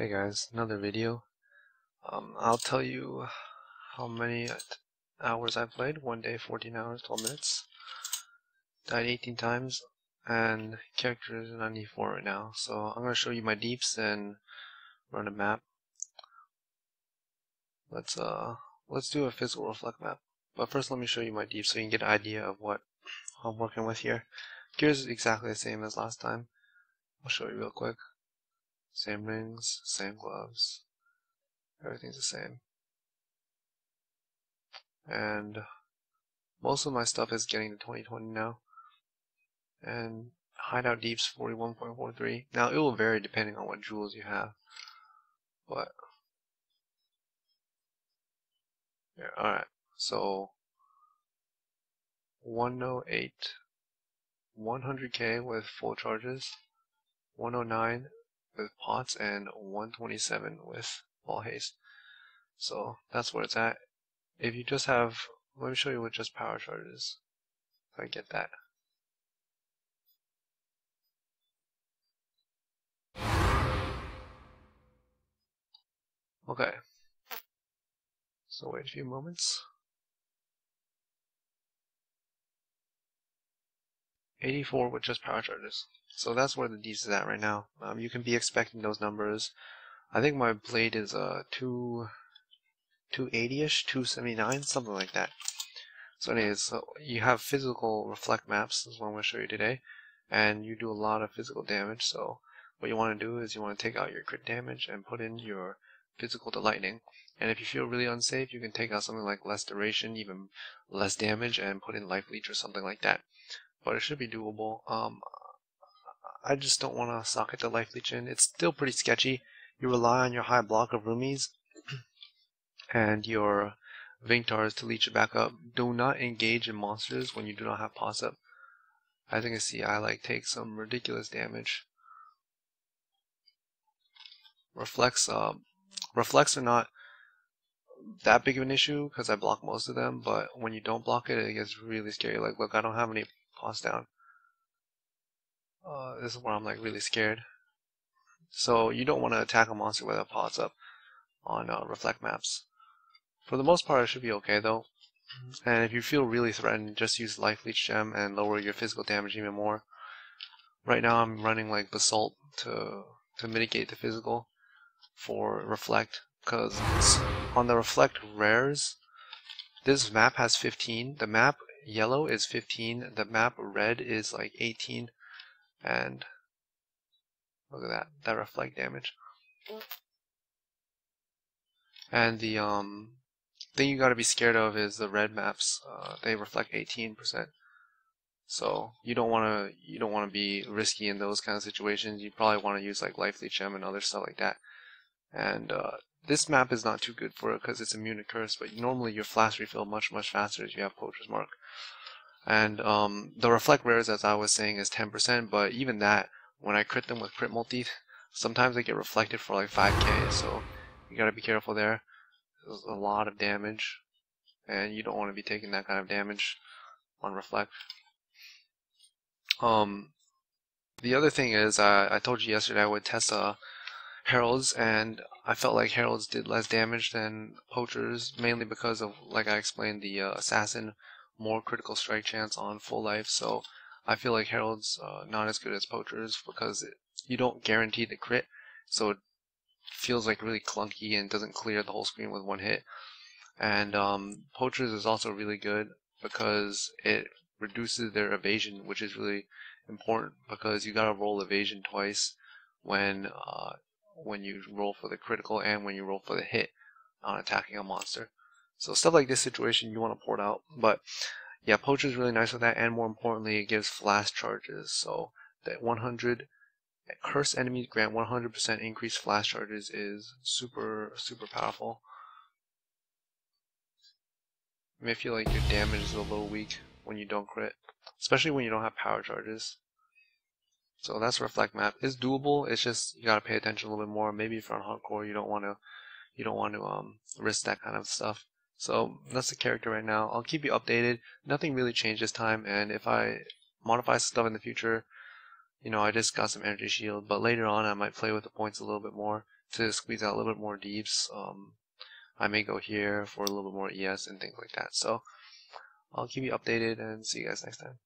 Hey guys, another video. I'll tell you how many hours I played. One day, 14 hours, 12 minutes. Died 18 times, and character is 94 right now. So I'm going to show you my deeps and run a map. Let's do a physical reflect map. But first let me show you my deeps so you can get an idea of what I'm working with here. Gears is exactly the same as last time. I'll show you real quick. Same rings, same gloves. Everything's the same. And most of my stuff is getting to 2020 now. And hideout deeps 41.43. Now it will vary depending on what jewels you have. But yeah, alright. So 108, 100k with full charges, 109 with pots, and 127 with ball haste. So that's where it's at. If you just have, let me show you with just power charges. If I get that. Okay. So wait a few moments. 84 with just power charges. So that's where the deeps is at right now. You can be expecting those numbers. I think my blade is 280-ish, 279, something like that. So anyways, so you have physical reflect maps, is what I'm going to show you today, and you do a lot of physical damage. So what you want to do is you want to take out your crit damage and put in your physical to lightning. And if you feel really unsafe, you can take out something like less duration, even less damage, and put in life leech or something like that. But it should be doable. I just don't want to socket the life leech in. It's still pretty sketchy. You rely on your high block of roomies and your Vingtars to leech it back up. Do not engage in monsters when you do not have pots up. As you can see, I take some ridiculous damage. Reflects are not that big of an issue because I block most of them, but when you don't block it, it gets really scary. Like, look, I don't have any pots down. This is where I'm really scared. So you don't want to attack a monster without pots up on reflect maps. For the most part, it should be okay though. And if you feel really threatened, just use life leech gem and lower your physical damage even more. Right now, I'm running basalt to mitigate the physical for reflect, because on the reflect rares, this map has 15. The map yellow is 15. The map red is 18. And look at that reflect damage. And the thing you gotta be scared of is the red maps. They reflect 18%. So you don't wanna be risky in those kind of situations. You probably wanna use life leech gem and other stuff like that. And this map is not too good for it because it's immune to curse. But normally your flash refill much faster if you have Poacher's Mark. And the reflect rares, as I was saying, is 10%. But even that, when I crit them with crit multi, sometimes they get reflected for 5k. So you gotta be careful there. There's a lot of damage, and you don't want to be taking that kind of damage on reflect. The other thing is, I told you yesterday I would test heralds, and I felt like heralds did less damage than poachers, mainly because of, like I explained, the assassin more critical strike chance on full life. So I feel like heralds not as good as poachers because you don't guarantee the crit, so it feels really clunky and doesn't clear the whole screen with one hit. And poachers is also really good because it reduces their evasion, which is really important because you gotta roll evasion twice when you roll for the critical and when you roll for the hit on attacking a monster. So stuff like this situation you want to port out. But yeah, poacher is really nice with that, and more importantly, it gives flash charges. So that 100 cursed enemies grant 100% increased flash charges is super powerful. You may feel like your damage is a little weak when you don't crit, especially when you don't have power charges. So that's reflect map. It's doable. It's just you gotta pay attention a little bit more. Maybe if you're on hardcore, you don't want to risk that kind of stuff. So that's the character right now. I'll keep you updated. Nothing really changed this time, and if I modify stuff in the future, I just got some energy shield. But later on, I might play with the points a little bit more, to squeeze out a little bit more deeps. I may go here for a little bit more ES and things like that. So I'll keep you updated and see you guys next time.